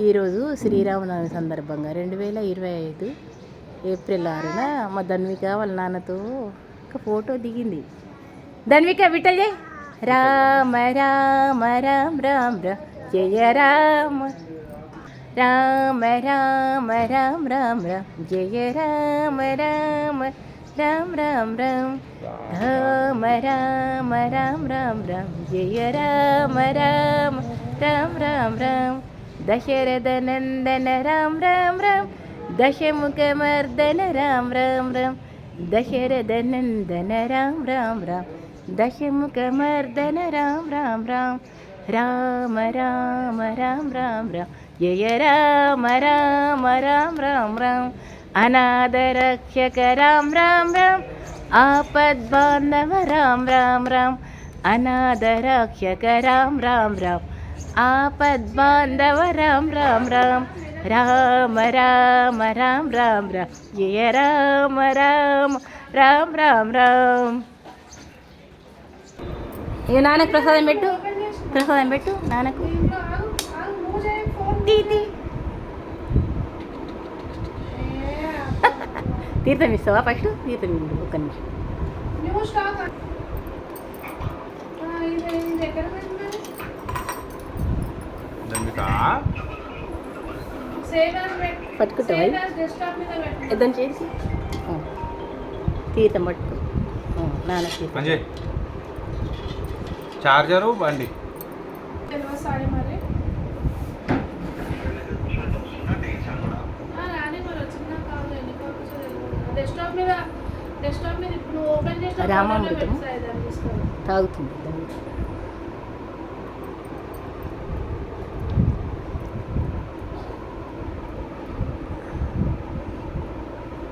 ఈరోజు శ్రీరామనవమి సందర్భంగా 2025 ఏప్రిల్ 6న మా ధన్విక వాళ్ళ నాన్నతో ఒక ఫోటో దిగింది. ధన్విక విఠల్ జై రామ రామ రామ రామ జయ రామ రామ రామ రామ రామ జయ రామ రామ రామ రామ రామ రామ రామ రామ రామ జయ రామ రామ రామ రామ రామ దశరథ నందన రామ రామ రామ దశముఖమర్దన రామ రామ రామ దశరథ నందన రామ రామ రామ దశముఖమర్దన రామ రామ రామ రామ రామ రామ రామ రామ జయ రామ రామ రామ రామ రామ అనాథ రక్షక రామ రామ రామ ఆపద్బాంధవ రామ రామ రామ అనాథ రక్షక రామ రామ రామ ఆపద్బాంధవ రామ రామ రామ రామ రామ రామ రామ రామ జయ రామ రామ రామ రామ రామ. ఇక నాన్నకు ప్రసాదం పెట్టు, ప్రసాదం పెట్టు నాన్నకు. తీర్థం ఇస్తావా? ఫస్ట్ తీర్థం ఇవ్వండి ఒక్క నిమిషం. పట్టుకుంటావా? ఇద్దరు చేసి తీర్థం పట్టుకో నాన్న తీర్థం. చార్జరు బండి రామామృతం తాగుతుంది.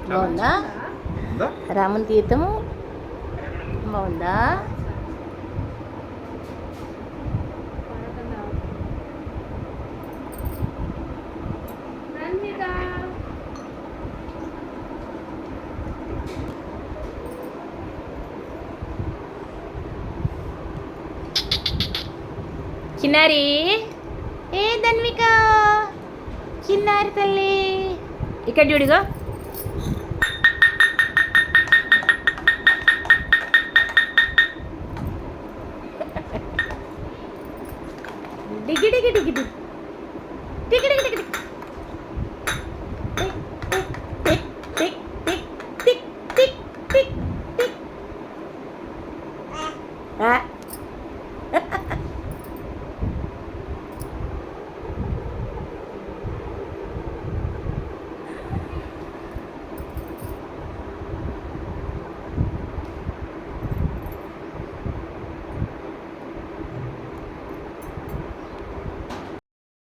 బాగుందా రాముని తీర్థము? బాగుందా? చిన్నారి ఏ ధన్విక చిన్నారి తల్లి ఇక్కడ చూడుగా.